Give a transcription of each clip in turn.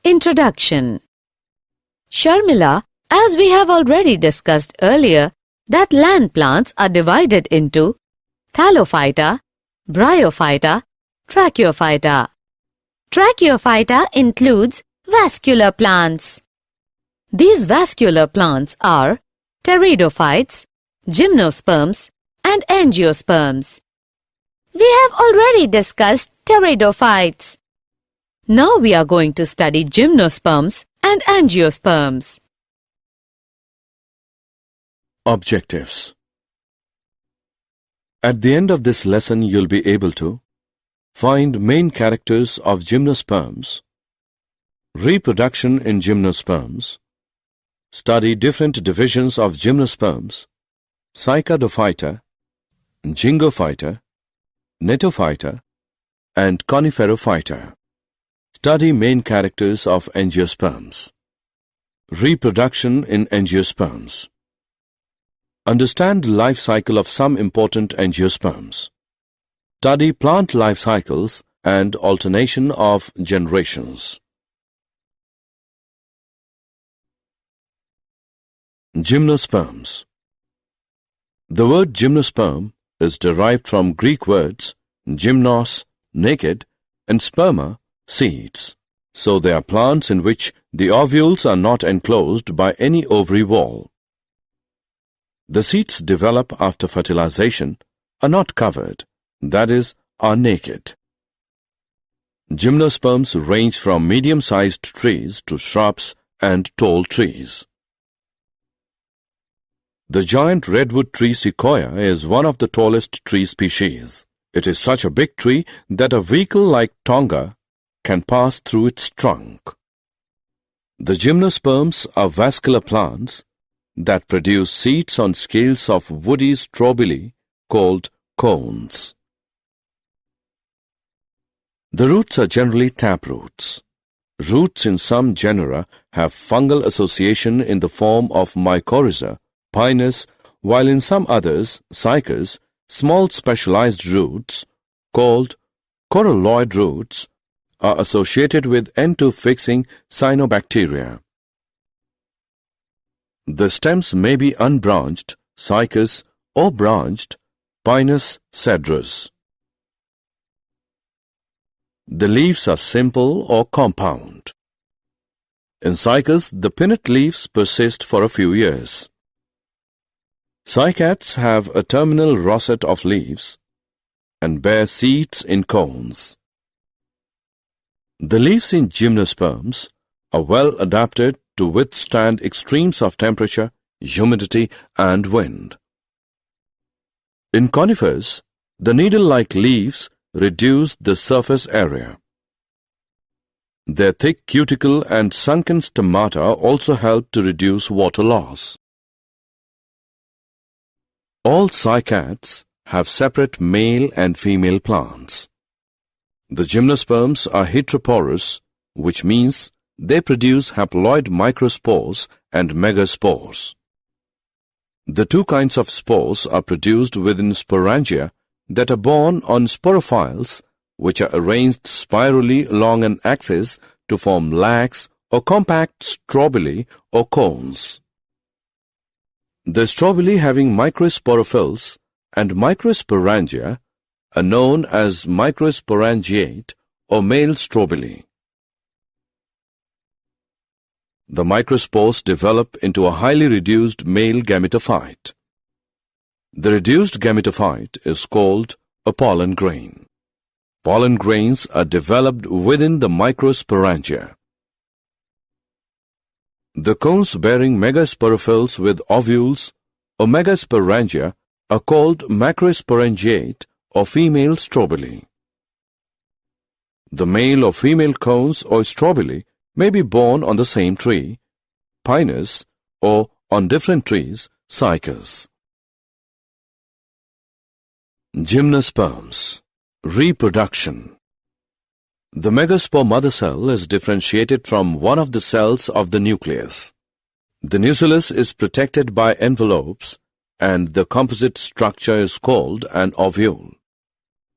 Introduction. Sharmila, as we have already discussed earlier, that land plants are divided into Thallophyta, Bryophyta, Tracheophyta. Tracheophyta includes vascular plants. These vascular plants are pteridophytes, gymnosperms, and angiosperms. We have already discussed pteridophytes. Now we are going to study gymnosperms and angiosperms. Objectives. At the end of this lesson, you'll be able to find main characters of gymnosperms, reproduction in gymnosperms, study different divisions of gymnosperms, Cycadophyta, Gingophyta, Gnetophyta, and Coniferophyta. Study main characters of angiosperms. Reproduction in angiosperms. Understand the life cycle of some important angiosperms. Study plant life cycles and alternation of generations. Gymnosperms. The word gymnosperm is derived from Greek words gymnos, naked, and sperma, seeds. So they are plants in which the ovules are not enclosed by any ovary wall. The seeds develop after fertilization, are not covered, that is, are naked. Gymnosperms range from medium-sized trees to shrubs and tall trees. The giant redwood tree sequoia is one of the tallest tree species. It is such a big tree that a vehicle like Tonga can pass through its trunk. The gymnosperms are vascular plants that produce seeds on scales of woody strobili called cones. The roots are generally taproots. Roots in some genera have fungal association in the form of mycorrhiza, pinus, while in some others, cycas, small specialized roots called coralloid roots are associated with N2-fixing cyanobacteria. The stems may be unbranched, cycas, or branched, pinus cedrus. The leaves are simple or compound. In cycas, the pinnate leaves persist for a few years. Cycads have a terminal rosette of leaves and bear seeds in cones. The leaves in gymnosperms are well adapted to withstand extremes of temperature, humidity, and wind. In conifers, the needle-like leaves reduce the surface area. Their thick cuticle and sunken stomata also help to reduce water loss. All cycads have separate male and female plants. The gymnosperms are heteroporous, which means they produce haploid microspores and megaspores. The two kinds of spores are produced within sporangia that are borne on sporophyles, which are arranged spirally along an axis to form lax or compact strobili or cones. The strobili having microsporophylls and microsporangia are known as microsporangiate or male strobili. The microspores develop into a highly reduced male gametophyte. The reduced gametophyte is called a pollen grain. Pollen grains are developed within the microsporangia. The cones bearing megasporophylls with ovules or megasporangia are called macrosporangiate or female strobili. The male or female cones or strobili may be borne on the same tree, pinus, or on different trees, cycas. Gymnosperms. Reproduction. The megaspore mother cell is differentiated from one of the cells of the nucleus. The nucleus is protected by envelopes, and the composite structure is called an ovule.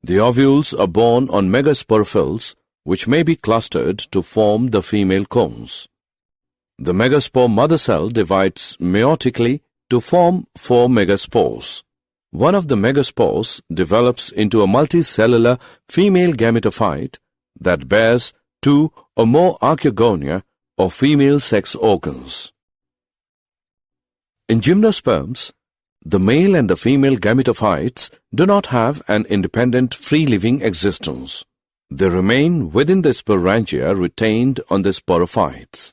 The ovules are borne on megasporophylls which may be clustered to form the female cones. The megaspore mother cell divides meiotically to form 4 megaspores. One of the megaspores develops into a multicellular female gametophyte that bears 2 or more archegonia or female sex organs. In gymnosperms, the male and the female gametophytes do not have an independent free-living existence. They remain within the sporangia retained on the sporophytes.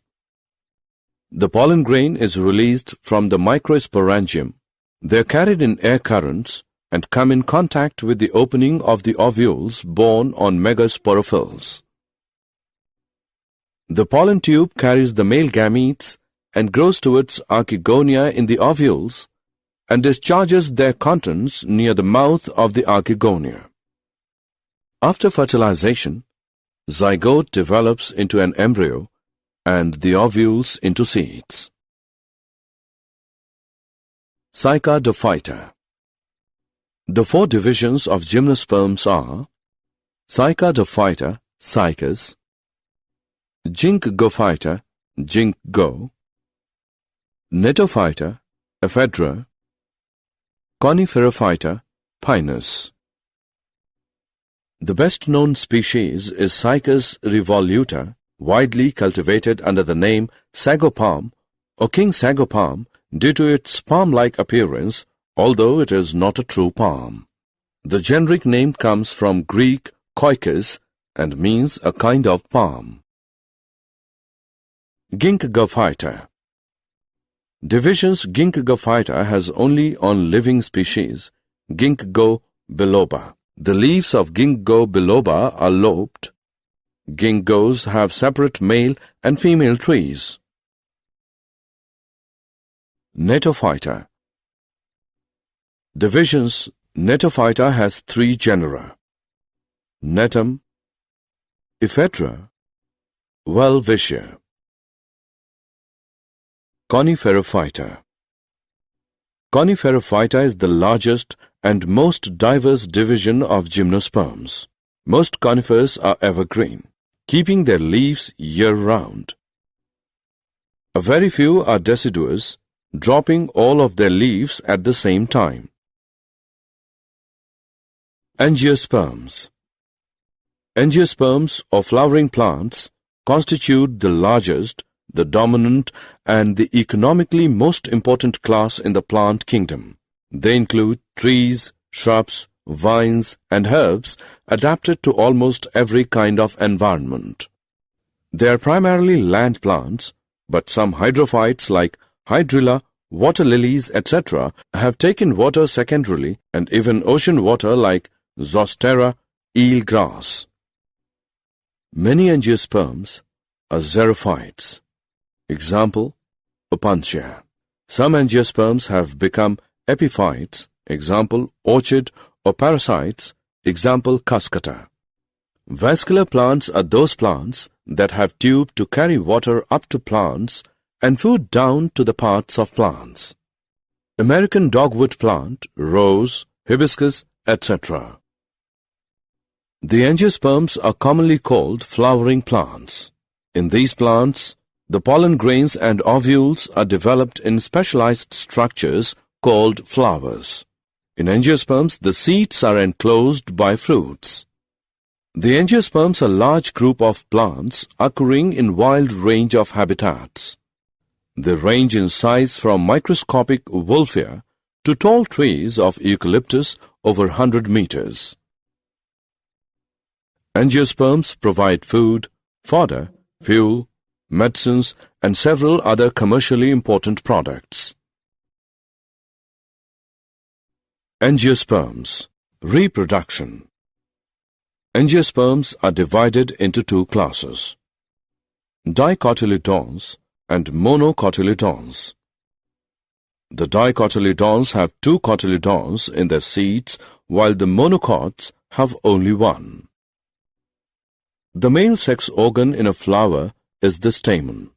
The pollen grain is released from the microsporangium. They are carried in air currents and come in contact with the opening of the ovules borne on megasporophylls. The pollen tube carries the male gametes and grows towards archegonia in the ovules and discharges their contents near the mouth of the archegonia. After fertilization, zygote develops into an embryo and the ovules into seeds. Cycadophyta. The 4 divisions of gymnosperms are Cycadophyta, cycas, Ginkgophyta, ginkgo, Gnetophyta, ephedra, Coniferophyta, pinus. The best-known species is Cycas revoluta, widely cultivated under the name sago palm or king sago palm due to its palm-like appearance, although it is not a true palm. The generic name comes from Greek koikos and means a kind of palm. Ginkgophyta. Divisions Ginkgophyta has only on living species, Ginkgo biloba. The leaves of Ginkgo biloba are lobed. Ginkgos have separate male and female trees. Gnetophyta. Divisions Gnetophyta has 3 genera: Gnetum, Ephedra, Welwitschia. Coniferophyta. Coniferophyta is the largest and most diverse division of gymnosperms. Most conifers are evergreen, keeping their leaves year-round. A very few are deciduous, dropping all of their leaves at the same time. Angiosperms. Angiosperms or flowering plants constitute the largest, the dominant and the economically most important class in the plant kingdom. They include trees, shrubs, vines and herbs adapted to almost every kind of environment. They are primarily land plants, but some hydrophytes like hydrilla, water lilies, etc. have taken water secondarily, and even ocean water like Zostera eelgrass. Many angiosperms are xerophytes. Example, Opuntia. Some angiosperms have become epiphytes. Example, orchid or parasites. Example, Cuscuta. Vascular plants are those plants that have tube to carry water up to plants and food down to the parts of plants. American dogwood plant, rose, hibiscus, etc. The angiosperms are commonly called flowering plants. In these plants, the pollen grains and ovules are developed in specialized structures called flowers. In angiosperms, the seeds are enclosed by fruits. The angiosperms are a large group of plants occurring in wide range of habitats. They range in size from microscopic wolfia to tall trees of eucalyptus over 100 meters. Angiosperms provide food, fodder, fuel, medicines, and several other commercially important products. Angiosperms. Reproduction. Angiosperms are divided into 2 classes: dicotyledons and monocotyledons. The dicotyledons have 2 cotyledons in their seeds, while the monocots have only 1. The male sex organ in a flower is the stamen.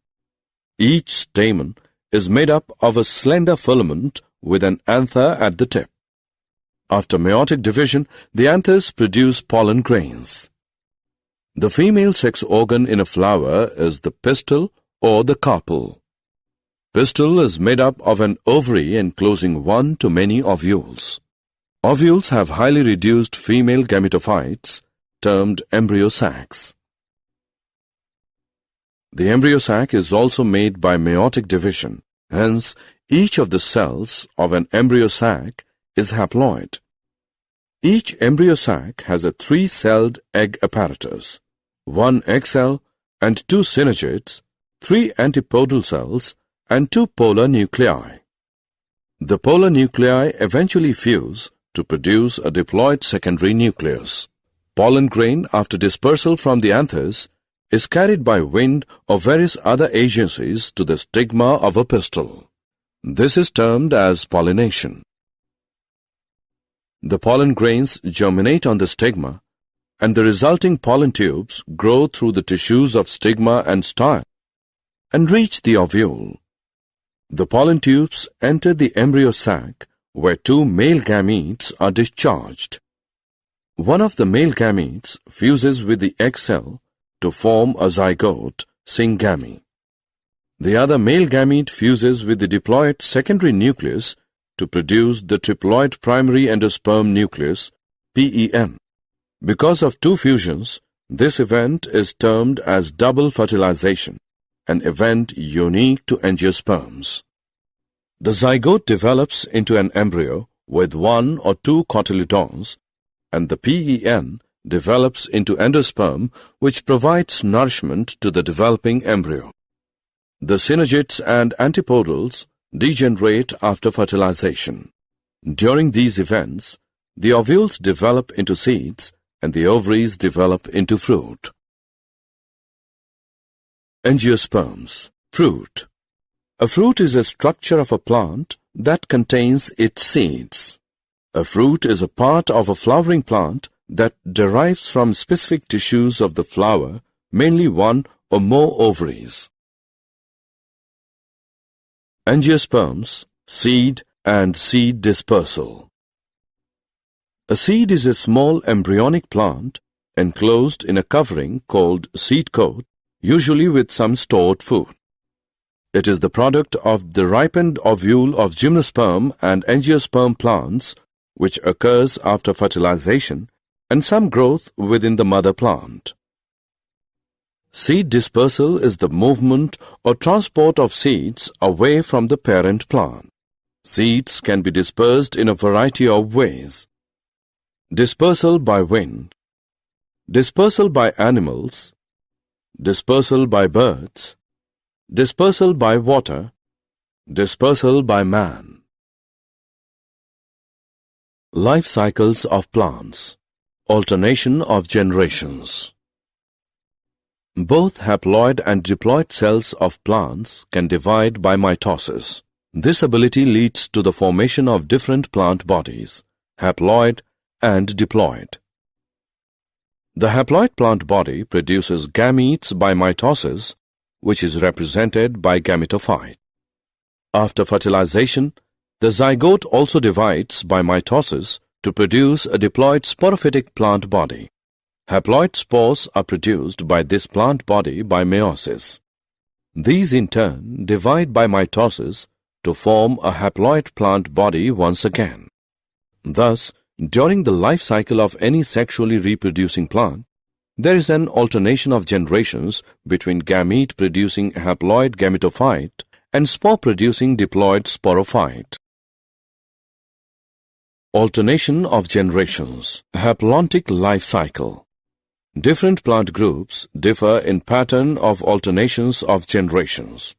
Each stamen is made up of a slender filament with an anther at the tip. After meiotic division, the anthers produce pollen grains. The female sex organ in a flower is the pistil or the carpel. Pistil is made up of an ovary enclosing one to many ovules. Ovules have highly reduced female gametophytes termed embryo sacs. The embryo sac is also made by meiotic division. Hence, each of the cells of an embryo sac is haploid. Each embryo sac has a 3-celled egg apparatus, 1 egg cell and 2 synergids, 3 antipodal cells and 2 polar nuclei. The polar nuclei eventually fuse to produce a diploid secondary nucleus. Pollen grain, after dispersal from the anthers, is carried by wind or various other agencies to the stigma of a pistil. This is termed as pollination. The pollen grains germinate on the stigma, and the resulting pollen tubes grow through the tissues of stigma and style and reach the ovule. The pollen tubes enter the embryo sac, where 2 male gametes are discharged. One of the male gametes fuses with the egg cell to form a zygote, syngamy. The other male gamete fuses with the diploid secondary nucleus to produce the triploid primary endosperm nucleus, PEN. Because of 2 fusions, this event is termed as double fertilization, an event unique to angiosperms. The zygote develops into an embryo with 1 or 2 cotyledons, and the PEN develops into endosperm, which provides nourishment to the developing embryo. The synergids and antipodals degenerate after fertilization. During these events, the ovules develop into seeds and the ovaries develop into fruit. Angiosperms. Fruit. A fruit is a structure of a plant that contains its seeds. A fruit is a part of a flowering plant that derives from specific tissues of the flower, mainly 1 or more ovaries. Angiosperms, seed and seed dispersal. A seed is a small embryonic plant enclosed in a covering called seed coat, usually with some stored food. It is the product of the ripened ovule of gymnosperm and angiosperm plants, which occurs after fertilization, and some growth within the mother plant. Seed dispersal is the movement or transport of seeds away from the parent plant. Seeds can be dispersed in a variety of ways. Dispersal by wind, dispersal by animals, dispersal by birds, dispersal by water, dispersal by man. Life cycles of plants. Alternation of generations. Both haploid and diploid cells of plants can divide by mitosis. This ability leads to the formation of different plant bodies, haploid and diploid. The haploid plant body produces gametes by mitosis, which is represented by gametophyte. After fertilization, the zygote also divides by mitosis to produce a diploid sporophytic plant body. Haploid spores are produced by this plant body by meiosis. These in turn divide by mitosis to form a haploid plant body once again. Thus, during the life cycle of any sexually reproducing plant, there is an alternation of generations between gamete-producing haploid gametophyte and spore-producing diploid sporophyte. Alternation of generations. Haplontic life cycle. Different plant groups differ in pattern of alternations of generations.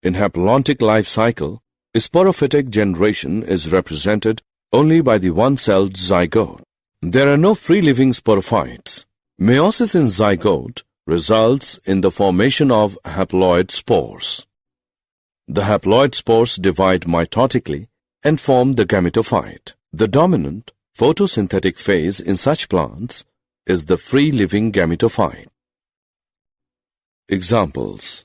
In haplontic life cycle, a sporophytic generation is represented only by the one-celled zygote. There are no free-living sporophytes. Meiosis in zygote results in the formation of haploid spores. The haploid spores divide mitotically and form the gametophyte. The dominant photosynthetic phase in such plants is the free-living gametophyte. Examples: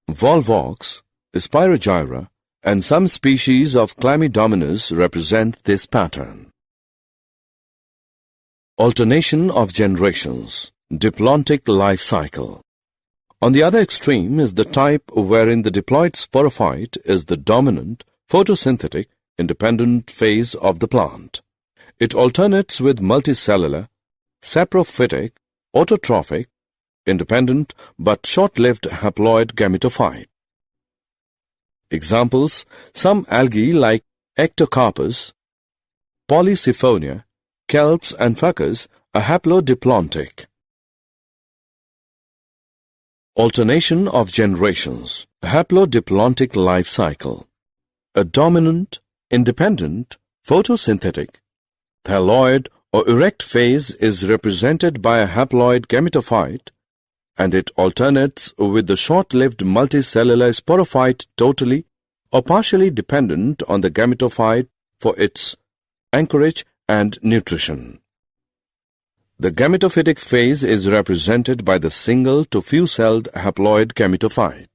Volvox, Spirogyra, and some species of Chlamydomonas represent this pattern. Alternation of generations. diplontic life cycle. On the other extreme is the type wherein the diploid sporophyte is the dominant, photosynthetic, independent phase of the plant. It alternates with multicellular, saprophytic, autotrophic, independent but short-lived haploid gametophyte. Examples: some algae like Ectocarpus, Polysiphonia, kelps and fuckers are haplodiplontic. Alternation of generations, haplodiplontic life cycle. A dominant, independent, photosynthetic, thalloid or erect phase is represented by a haploid gametophyte, and it alternates with the short-lived multicellular sporophyte totally or partially dependent on the gametophyte for its anchorage and nutrition. The gametophytic phase is represented by the single to few-celled haploid gametophyte.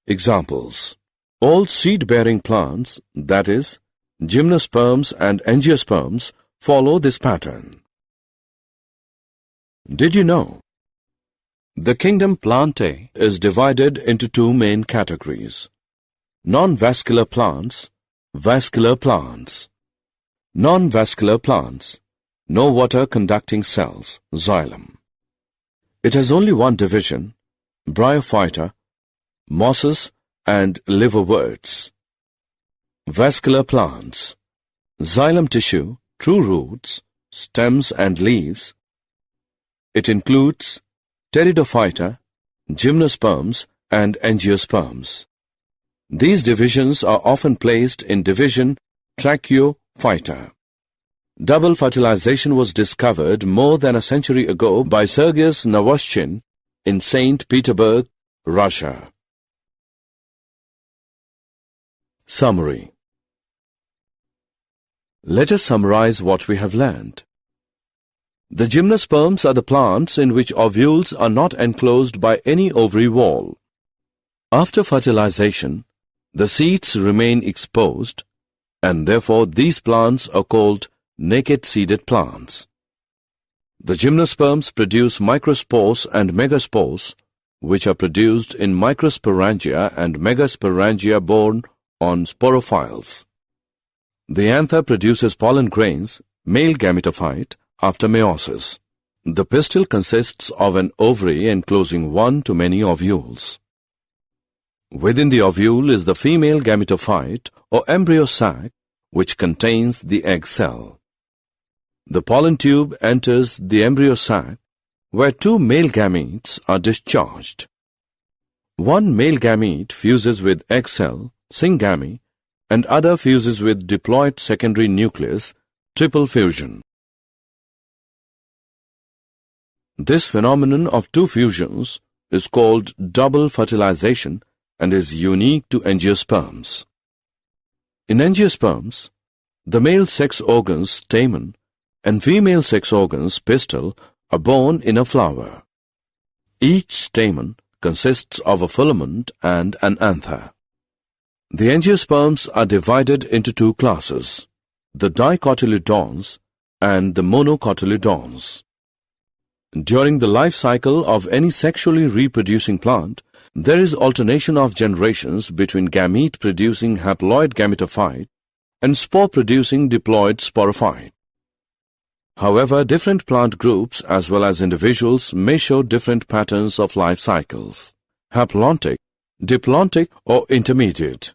Examples: all seed-bearing plants, that is, gymnosperms and angiosperms, follow this pattern. Did you know? The kingdom Plantae is divided into two main categories: non-vascular plants, vascular plants. Non-vascular plants, no water-conducting cells, xylem. It has only one division, bryophyta, mosses and liverworts. Vascular plants, xylem tissue, true roots, stems and leaves. It includes pteridophyta, gymnosperms and angiosperms. These divisions are often placed in division Tracheophyta. Double fertilization was discovered more than a century ago by Sergius Navoschin in St. Petersburg, Russia. Summary. Let us summarize what we have learned. The gymnosperms are the plants in which ovules are not enclosed by any ovary wall. After fertilization, the seeds remain exposed, and therefore these plants are called naked-seeded plants. The gymnosperms produce microspores and megaspores, which are produced in microsporangia and megasporangia borne on sporophyles. The anther produces pollen grains, male gametophyte, after meiosis. The pistil consists of an ovary enclosing one to many ovules. Within the ovule is the female gametophyte or embryo sac, which contains the egg cell. The pollen tube enters the embryo sac, where two male gametes are discharged. One male gamete fuses with egg cell, syngamy, and other fuses with diploid secondary nucleus, triple fusion. This phenomenon of two fusions is called double fertilization and is unique to angiosperms. In angiosperms, the male sex organs stamen and female sex organs pistil are borne in a flower. Each stamen consists of a filament and an anther. The angiosperms are divided into two classes, the dicotyledons and the monocotyledons. During the life cycle of any sexually reproducing plant, there is alternation of generations between gamete-producing haploid gametophyte and spore-producing diploid sporophyte. However, different plant groups as well as individuals may show different patterns of life cycles: haplontic, diplontic or intermediate.